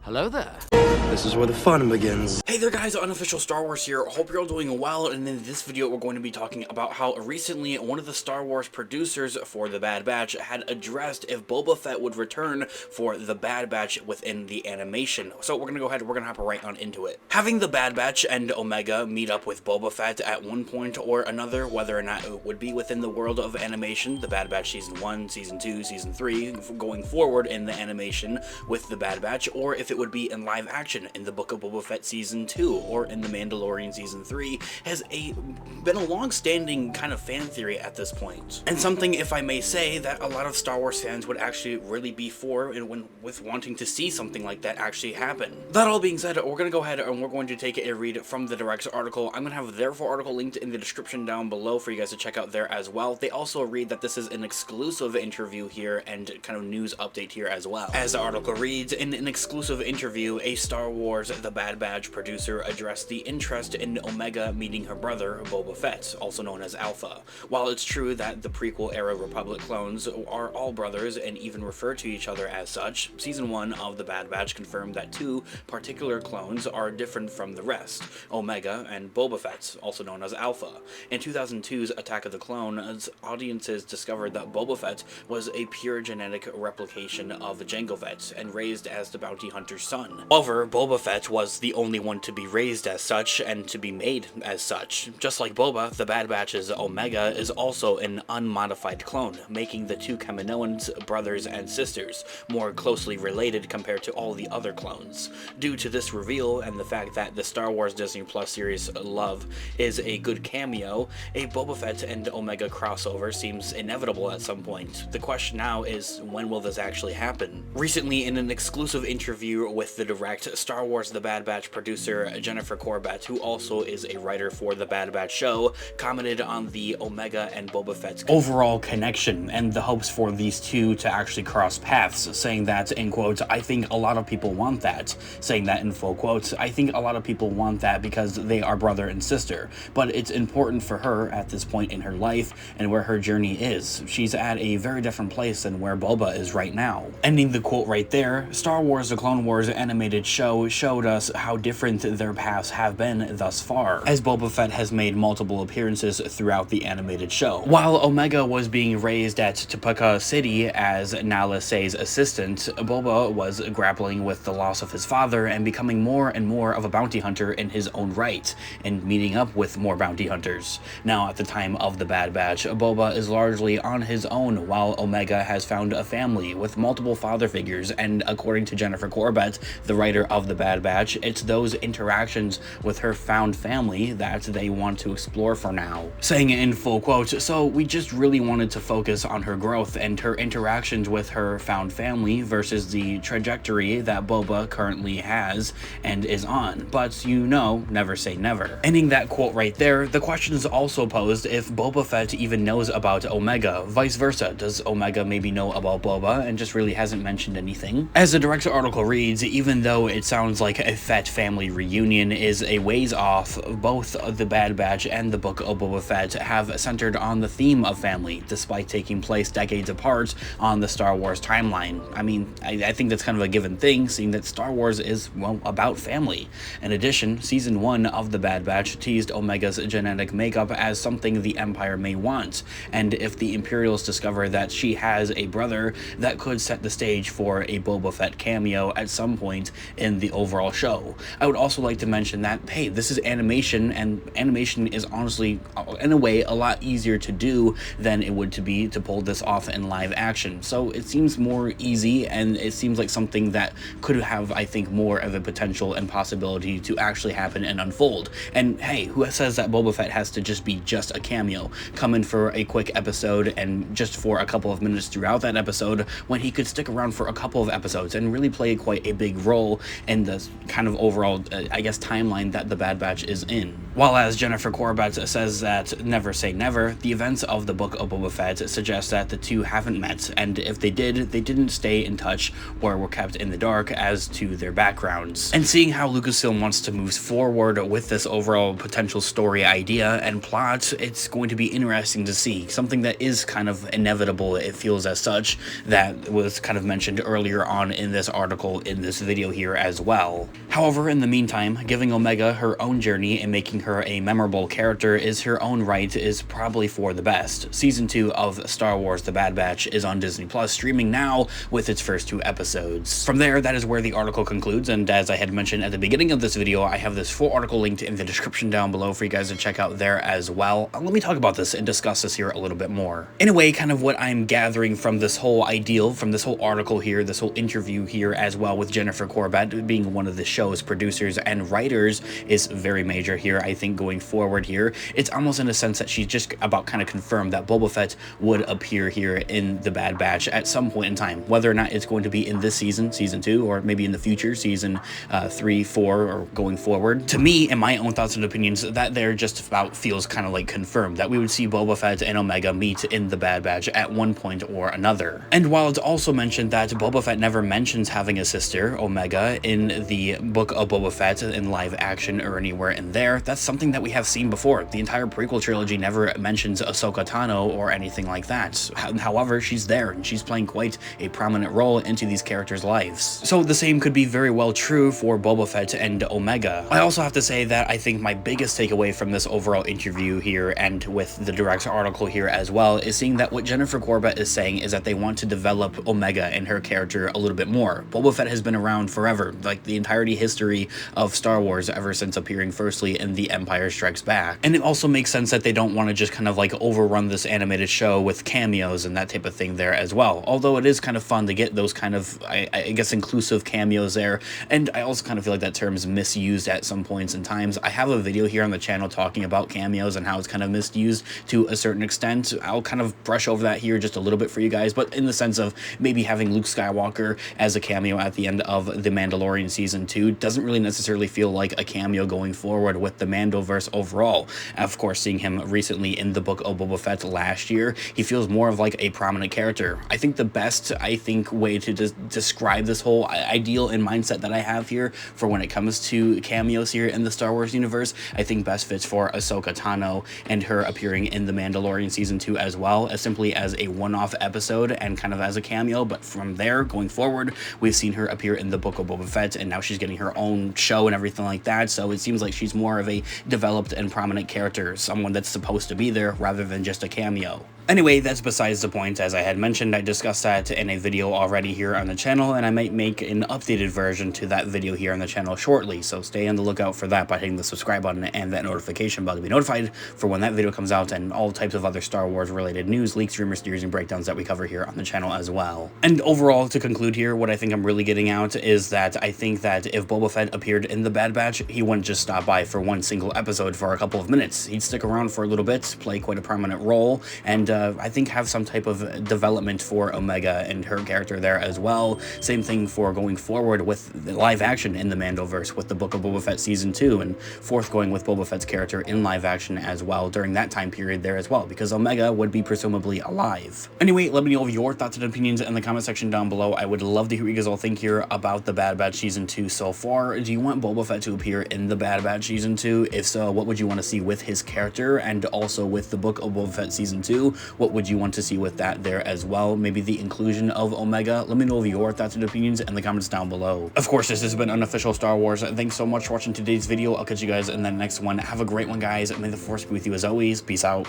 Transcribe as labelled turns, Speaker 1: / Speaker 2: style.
Speaker 1: Hello there.
Speaker 2: This is where the fun begins.
Speaker 3: Hey there guys, Unofficial Star Wars here. Hope you're all doing well, and in this video we're going to be talking about how recently one of the Star Wars producers for The Bad Batch had addressed if Boba Fett would return for The Bad Batch within the animation. So we're going to go ahead and we're going to hop right on into it. Having The Bad Batch and Omega meet up with Boba Fett at one point or another, whether or not it would be within the world of animation, The Bad Batch Season 1, Season 2, Season 3, going forward in the animation with The Bad Batch, or if it would be in live action in the Book of Boba Fett Season 2 or in The Mandalorian Season 3 has been a long-standing kind of fan theory at this point. And something, if I may say, that a lot of Star Wars fans would actually really be for and with wanting to see something like that actually happen. That all being said, we're going to go ahead and we're going to take a read from the direct's article. I'm going to have their full article linked in the description down below for you guys to check out there as well. They also read that this is an exclusive interview here and kind of news update here as well. As the article reads, in an exclusive interview, a Star Wars The Bad Batch producer addressed the interest in Omega meeting her brother, Boba Fett, also known as Alpha. While it's true that the prequel-era Republic clones are all brothers and even refer to each other as such, Season 1 of The Bad Batch confirmed that two particular clones are different from the rest, Omega and Boba Fett, also known as Alpha. In 2002's Attack of the Clones, audiences discovered that Boba Fett was a pure genetic replication of Jango Fett and raised as the bounty hunter's son. However, Boba Fett was the only one to be raised as such and to be made as such. Just like Boba, the Bad Batch's Omega is also an unmodified clone, making the two Kaminoans brothers and sisters, more closely related compared to all the other clones. Due to this reveal and the fact that the Star Wars Disney Plus series Love is a good cameo, a Boba Fett and Omega crossover seems inevitable at some point. The question now is, when will this actually happen? Recently, in an exclusive interview with the direct, Star Wars The Bad Batch producer Jennifer Corbett, who also is a writer for The Bad Batch show, commented on the Omega and Boba Fett's overall connection and the hopes for these two to actually cross paths, saying that, in quotes, "I think a lot of people want that," saying that in full quotes, "I think a lot of people want that because they are brother and sister, but it's important for her at this point in her life and where her journey is. She's at a very different place than where Boba is right now." Ending the quote right there, Star Wars The Clone Wars animated show showed us how different their paths have been thus far, as Boba Fett has made multiple appearances throughout the animated show. While Omega was being raised at Topeka City as Nala Se's assistant, Boba was grappling with the loss of his father and becoming more and more of a bounty hunter in his own right, and meeting up with more bounty hunters. Now, at the time of The Bad Batch, Boba is largely on his own, while Omega has found a family with multiple father figures, and according to Jennifer Corbett, the writer of The Bad Batch, it's those interactions with her found family that they want to explore for now. Saying it in full quote, "So we just really wanted to focus on her growth and her interactions with her found family versus the trajectory that Boba currently has and is on. But you know, never say never." Ending that quote right there, the question is also posed if Boba Fett even knows about Omega. Vice versa, does Omega maybe know about Boba and just really hasn't mentioned anything? As the direct article reads, even though it sounds like a Fett family reunion is a ways off, both The Bad Batch and the Book of Boba Fett have centered on the theme of family, despite taking place decades apart on the Star Wars timeline. I mean, I think that's kind of a given thing, seeing that Star Wars is, well, about family. In addition, Season 1 of The Bad Batch teased Omega's genetic makeup as something the Empire may want, and if the Imperials discover that she has a brother, that could set the stage for a Boba Fett cameo at some point in the overall show. I would also like to mention that, hey, this is animation, and animation is honestly, in a way, a lot easier to do than it would to be to pull this off in live action. So it seems more easy, and it seems like something that could have, I think, more of a potential and possibility to actually happen and unfold. And hey, who says that Boba Fett has to just be just a cameo, come in for a quick episode and just for a couple of minutes throughout that episode, when he could stick around for a couple of episodes and really play quite a big role in the kind of overall, I guess, timeline that The Bad Batch is in. While as Jennifer Corbett says that never say never, the events of the Book of Boba Fett suggest that the two haven't met, and if they did, they didn't stay in touch or were kept in the dark as to their backgrounds. And seeing how Lucasfilm wants to move forward with this overall potential story idea and plot, it's going to be interesting to see. Something that is kind of inevitable, it feels as such, that was kind of mentioned earlier on in this article in this video here as well. However, in the meantime, giving Omega her own journey and making her a memorable character is her own right is probably for the best. Season 2 of Star Wars The Bad Batch is on Disney Plus, streaming now with its first 2 episodes. From there, that is where the article concludes, and as I had mentioned at the beginning of this video, I have this full article linked in the description down below for you guys to check out there as well. Let me talk about this and discuss this here a little bit more. In a way, kind of what I'm gathering from this whole ideal, from this whole article here, this whole interview here as well with Jennifer Corbett being one of the show's producers and writers is very major here, I think, going forward here. It's almost in a sense that she's just about kind of confirmed that Boba Fett would appear here in The Bad Batch at some point in time, whether or not it's going to be in this season, season 2, or maybe in the future, season 3, 4, or going forward. To me, in my own thoughts and opinions, that there just about feels kind of like confirmed that we would see Boba Fett and Omega meet in The Bad Batch at one point or another. And while it's also mentioned that Boba Fett never mentions having a sister, Omega, in the book of Boba Fett in live action or anywhere in there, that's something that we have seen before. The entire prequel trilogy never mentions Ahsoka Tano or anything like that. However, she's there and she's playing quite a prominent role into these characters' lives. So the same could be very well true for Boba Fett and Omega. I also have to say that I think my biggest takeaway from this overall interview here and with the direct article here as well is seeing that what Jennifer Corbett is saying is that they want to develop Omega and her character a little bit more. Boba Fett has been around forever, like the entirety history of Star Wars ever since appearing firstly in The Empire Strikes Back. And it also makes sense that they don't want to just kind of like overrun this animated show with cameos and that type of thing there as well. Although it is kind of fun to get those kind of, I guess, inclusive cameos there. And I also kind of feel like that term is misused at some points in times. I have a video here on the channel talking about cameos and how it's kind of misused to a certain extent. I'll kind of brush over that here just a little bit for you guys, but in the sense of maybe having Luke Skywalker as a cameo at the end of The Mandalorian Season 2 doesn't really necessarily feel like a cameo going forward with the Mandoverse overall. Of course, seeing him recently in the book of Boba Fett last year, he feels more of like a prominent character. I think the best, way to describe this whole ideal and mindset that I have here for when it comes to cameos here in the Star Wars universe, I think best fits for Ahsoka Tano and her appearing in The Mandalorian Season 2 as well, as simply as a one-off episode and kind of as a cameo. But from there going forward, we've seen her appear in the book of Boba Fett, and now she's getting her own show and everything like that. So it seems like she's more of a developed and prominent character, someone that's supposed to be there rather than just a cameo. Anyway, that's besides the point. As I had mentioned, I discussed that in a video already here on the channel, and I might make an updated version to that video here on the channel shortly, so stay on the lookout for that by hitting the subscribe button and that notification bell to be notified for when that video comes out, and all types of other Star Wars related news, leaks, rumors, theories, and breakdowns that we cover here on the channel as well. And overall, to conclude here, what I think I'm really getting out is that I think that if Boba Fett appeared in The Bad Batch, he wouldn't just stop by for one single episode for a couple of minutes. He'd stick around for a little bit, play quite a prominent role, and I think have some type of development for Omega and her character there as well. Same thing for going forward with the live action in the Mandoverse with the Book of Boba Fett Season 2, and forth going with Boba Fett's character in live action as well during that time period there as well, because Omega would be presumably alive. Anyway, let me know your thoughts and opinions in the comment section down below. I would love to hear what you guys all think here about The Bad Batch Season 2 so far. Do you want Boba Fett to appear in The Bad Batch Season 2? If so, what would you want to see with his character? And also with the Book of Boba Fett Season 2, what would you want to see with that there as well? Maybe the inclusion of Omega. Let me know your thoughts and opinions in the comments down below. Of course, this has been Unofficial Star Wars. Thanks so much for watching today's video. I'll catch you guys in the next one. Have a great one, guys. May the Force be with you as always. Peace out.